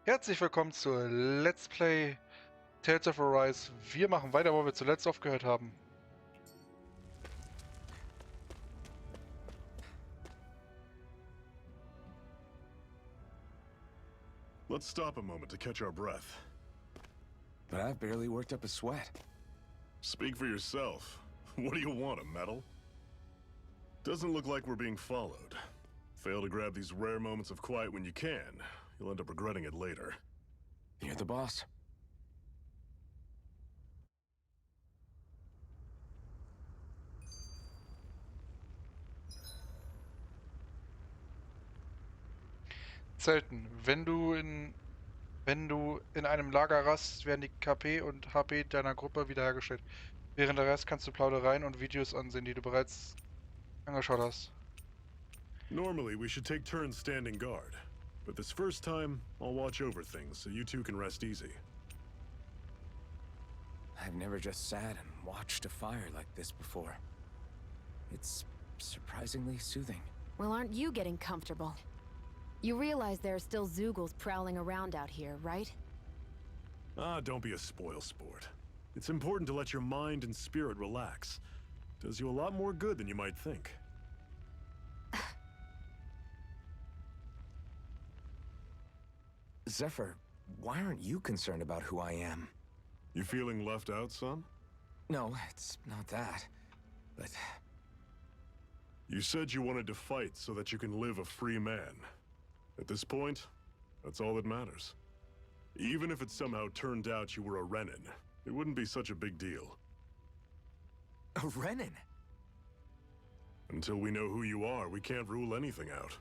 Herzlich willkommen zur Let's Play Tales of Arise. Wir machen weiter, wo wir zuletzt aufgehört haben. Let's stop a moment to catch our breath. But I've barely worked up a sweat. Speak for yourself. What do you want, a medal? Doesn't look like we're being followed. Fail to grab these rare moments of quiet when you can. You'll end up regretting it later. You're the boss. Zelten. Wenn du in einem Lager rast, werden die KP und HP deiner Gruppe wiederhergestellt. Während der Rest kannst du Plaudereien und Videos ansehen, die du bereits angeschaut hast. Normally, we should take turns standing guard. But this first time, I'll watch over things so you two can rest easy. I've never just sat and watched a fire like this before. It's surprisingly soothing. Well, aren't you getting comfortable? You realize there are still Zoogles prowling around out here, right? Ah, don't be a spoil sport. It's important to let your mind and spirit relax. Does you a lot more good than you might think. Zephyr, why aren't you concerned about who I am? You feeling left out, son? No, it's not that. But You said you wanted to fight so that you can live a free man. At this point, that's all that matters. Even if it somehow turned out you were a Renin, it wouldn't be such a big deal. a Renin? Until we know who you are, we can't rule anything out.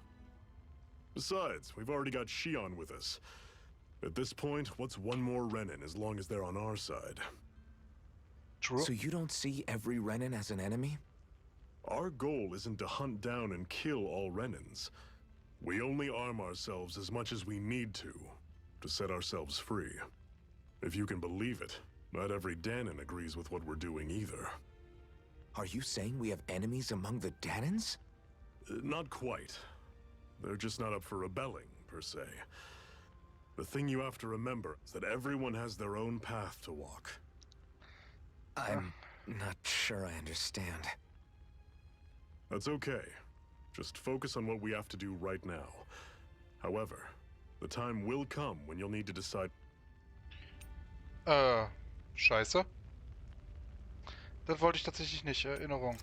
Besides, we've already got Shion with us. At this point, what's one more Renin as long as they're on our side? True. So you don't see every Renin as an enemy? Our goal isn't to hunt down and kill all Renins. We only arm ourselves as much as we need to set ourselves free. If you can believe it, not every Danon agrees with what we're doing either. Are you saying we have enemies among the Danons? Not quite. They're just not up for rebelling, per se. The thing you have to remember is that everyone has their own path to walk. I'm not sure I understand. That's okay. Just focus on what we have to do right now. However, the time will come when you'll need to decide. Scheiße. Das wollte ich tatsächlich nicht. Erinnerung.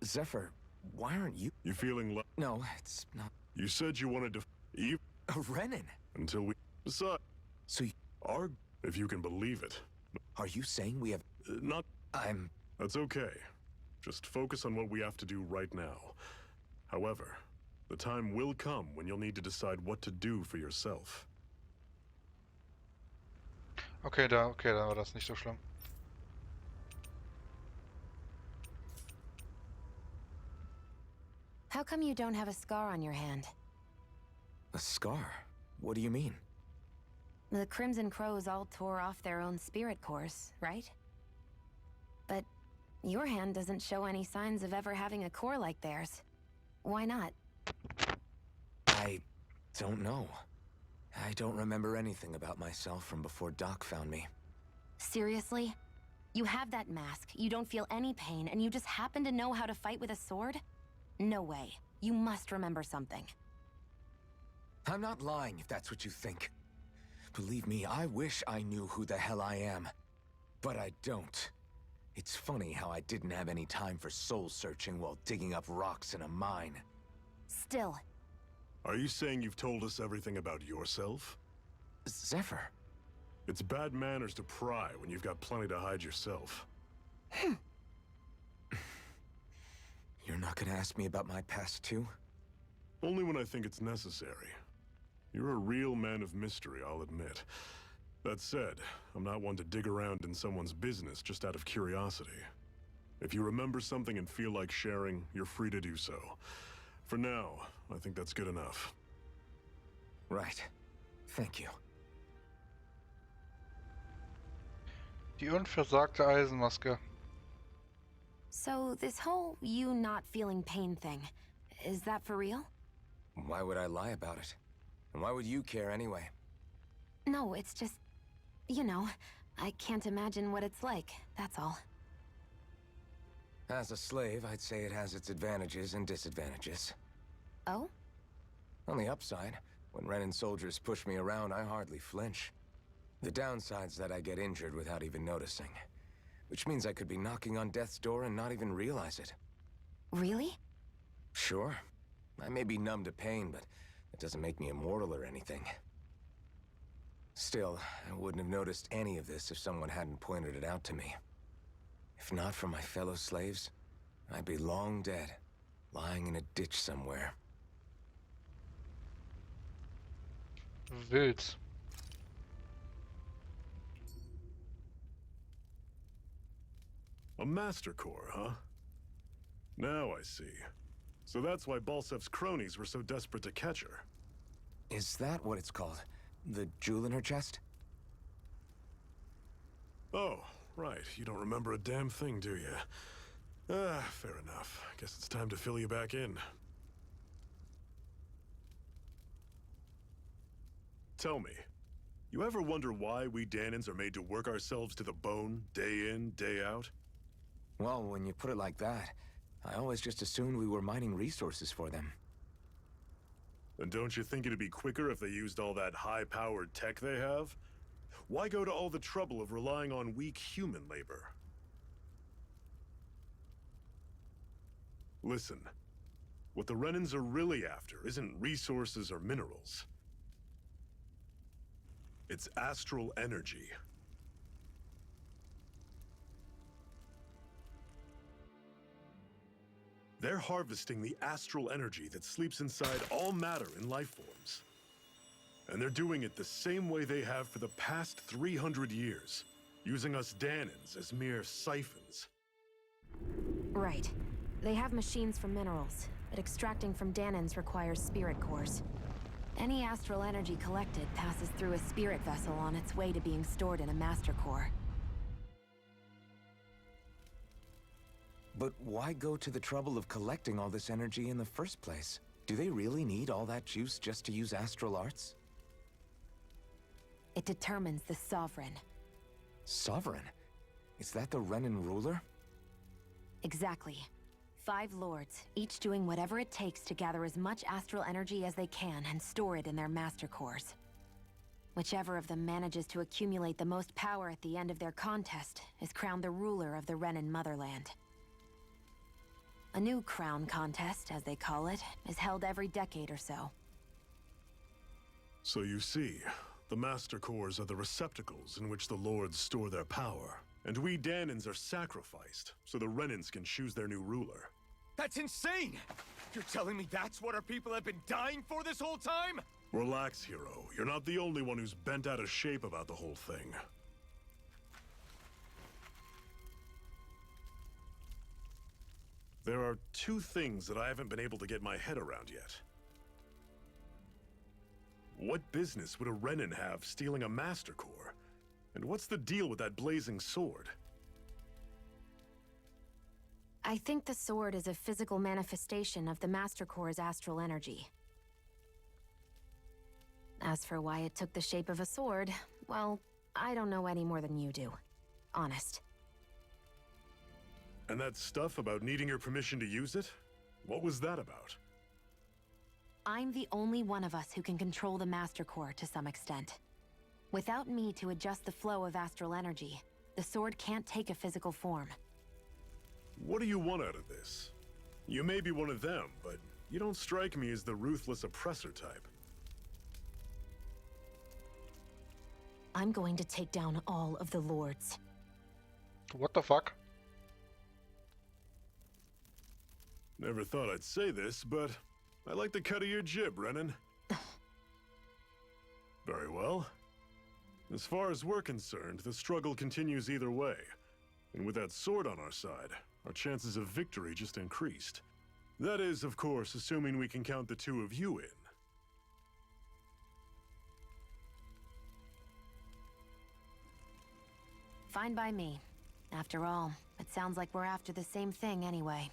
Zephyr, why aren't you? You feeling No, it's not. You said you wanted to A Renin? until we decide. So If you can believe it. are you saying we have... Not. That's okay. Just focus on what we have to do right now. However, the time will come when you'll need to decide what to do for yourself. Okay, da war das nicht so schlimm. How come you don't have a scar on your hand? A scar? What do you mean? The Crimson Crows all tore off their own spirit cores, right? But your hand doesn't show any signs of ever having a core like theirs. Why not? I don't know. I don't remember anything about myself from before Doc found me. Seriously? You have that mask, you don't feel any pain, and you just happen to know how to fight with a sword? No way. You must remember something. I'm not lying if that's what you think. Believe me, I wish I knew who the hell I am. But I don't. It's funny how I didn't have any time for soul searching while digging up rocks in a mine. Still, Are you saying you've told us everything about yourself? Zephyr, It's bad manners to pry when you've got plenty to hide yourself. you're not gonna ask me about my past too? Only when I think it's necessary. You're a real man of mystery, I'll admit. That said, I'm not one to dig around in someone's business just out of curiosity. If you remember something and feel like sharing, you're free to do so. For now, I think that's good enough. Right. Thank you. Die unversagte Eisenmaske. so this whole you not feeling pain thing, is that for real? Why would I lie about it? And why would you care anyway? No, it's just... You know, I can't imagine what it's like, that's all. As a slave, I'd say it has its advantages and disadvantages. Oh? On the upside, when Renan soldiers push me around, I hardly flinch. The downside's that I get injured without even noticing. Which means I could be knocking on death's door and not even realize it. Really? Sure. I may be numb to pain, but it doesn't make me immortal or anything. Still, I wouldn't have noticed any of this if someone hadn't pointed it out to me. If not for my fellow slaves, I'd be long dead, lying in a ditch somewhere. Wild. A Master Core, huh? Now I see. So that's why Balsef's cronies were so desperate to catch her. Is that what it's called? The jewel in her chest? Oh, right. You don't remember a damn thing, do you? Fair enough. Guess it's time to fill you back in. Tell me, you ever wonder why we Dahnans are made to work ourselves to the bone, day in, day out? Well, when you put it like that, I always just assumed we were mining resources for them. And don't you think it'd be quicker if they used all that high-powered tech they have? Why go to all the trouble of relying on weak human labor? Listen, what the Renans are really after isn't resources or minerals. It's astral energy. They're harvesting the astral energy that sleeps inside all matter in life forms. And they're doing it the same way they have for the past 300 years, using us Dahnans as mere siphons. Right. They have machines for minerals, but extracting from Dahnans requires spirit cores. Any astral energy collected passes through a spirit vessel on its way to being stored in a master core. But why go to the trouble of collecting all this energy in the first place? Do they really need all that juice just to use astral arts? It determines the Sovereign. Sovereign? Is that the Renan ruler? Exactly. 5 lords, each doing whatever it takes to gather as much astral energy as they can and store it in their master cores. Whichever of them manages to accumulate the most power at the end of their contest is crowned the ruler of the Renan motherland. A new crown contest, as they call it, is held every decade or so. So you see, the Master Cores are the receptacles in which the Lords store their power. And we Dahnans are sacrificed, so the Renans can choose their new ruler. That's insane! You're telling me that's what our people have been dying for this whole time? Relax, hero. You're not the only one who's bent out of shape about the whole thing. There are 2 things that I haven't been able to get my head around yet. What business would a Renan have stealing a Master Core? And what's the deal with that blazing sword? I think the sword is a physical manifestation of the Master Core's astral energy. As for why it took the shape of a sword, well, I don't know any more than you do. Honest. And that stuff about needing your permission to use it? What was that about? I'm the only one of us who can control the Master Core to some extent. Without me to adjust the flow of astral energy, the sword can't take a physical form. What do you want out of this? You may be one of them, but you don't strike me as the ruthless oppressor type. I'm going to take down all of the lords. What the fuck? Never thought I'd say this, but I like the cut of your jib, Renan. Very well. As far as we're concerned, the struggle continues either way. And with that sword on our side, our chances of victory just increased. That is, of course, assuming we can count the 2 of you in. Fine by me. After all, it sounds like we're after the same thing anyway.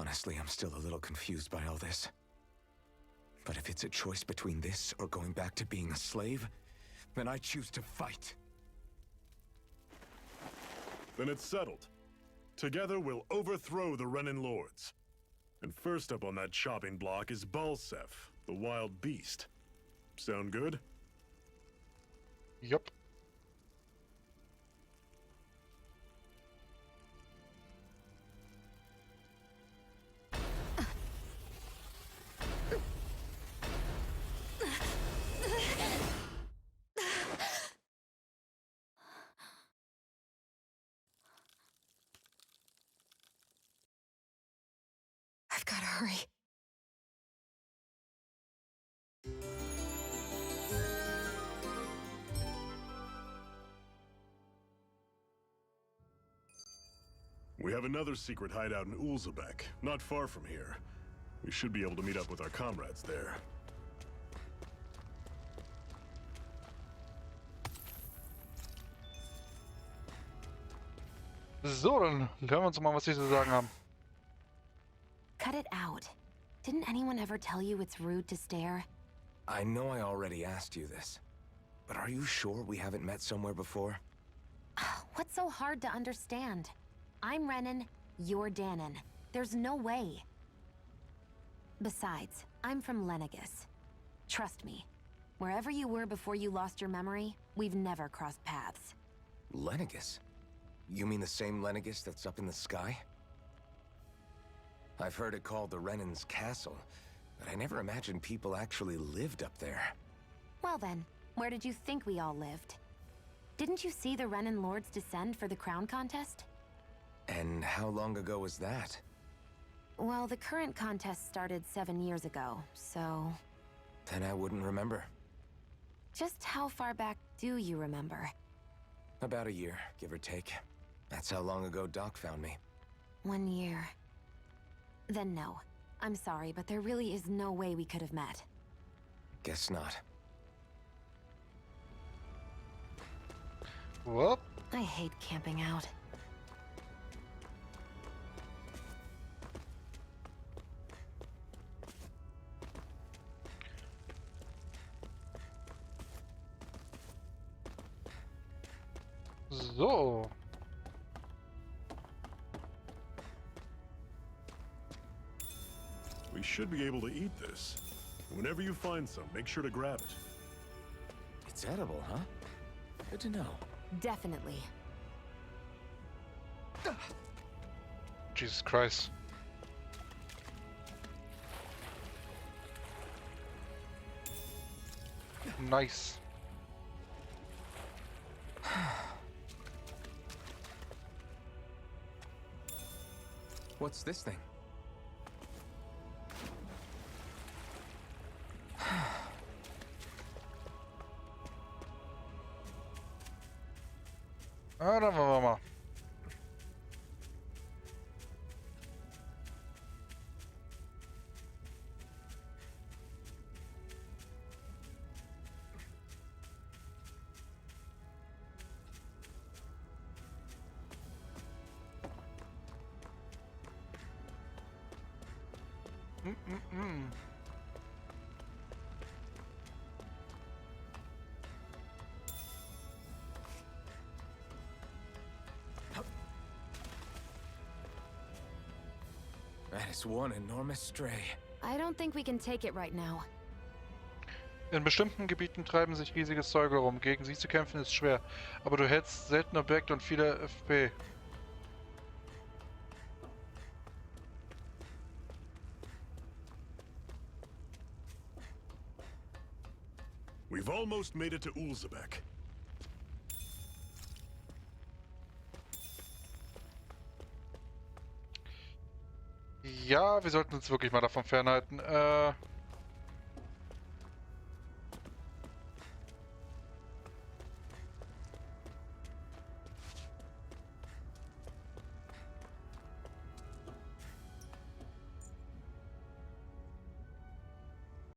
Honestly, I'm still a little confused by all this. But if it's a choice between this or going back to being a slave, then I choose to fight. Then it's settled. Together we'll overthrow the Renin lords. And first up on that chopping block is Balsef, the wild beast. Sound good? Yup. I've gotta hurry. We have another secret hideout in Ulzebek, not far from here. We should be able to meet up with our comrades there. So, dann hören wir uns mal, was sie zu sagen haben. Cut it out. Didn't anyone ever tell you it's rude to stare? I know I already asked you this, but are you sure we haven't met somewhere before? What's so hard to understand? I'm Renan, you're Danon. There's no way. Besides, I'm from Lenegus. Trust me, wherever you were before you lost your memory, we've never crossed paths. Lenegus? You mean the same Lenegus that's up in the sky? I've heard it called the Renan's Castle, but I never imagined people actually lived up there. Well then, where did you think we all lived? Didn't you see the Renan Lords descend for the crown contest? And how long ago was that? Well, the current contest started 7 years ago, so... Then I wouldn't remember. Just how far back do you remember? About a year, give or take. That's how long ago Doc found me. 1 year. Then no. I'm sorry, but there really is no way we could have met. Guess not. Well, I hate camping out. so. We should be able to eat this. Whenever you find some, make sure to grab it. It's edible, huh? Good to know. Definitely. Jesus Christ. Nice. What's this thing? Ah, dann wollen wir mal. That is one enormous stray. I don't think we can take it right now. In bestimmten Gebieten treiben sich riesige Säuger rum. Gegen sie zu kämpfen ist schwer. Aber du hältst seltene Objekte und viele FP. We've almost made it to Ulzebek. Ja, wir sollten uns wirklich mal davon fernhalten.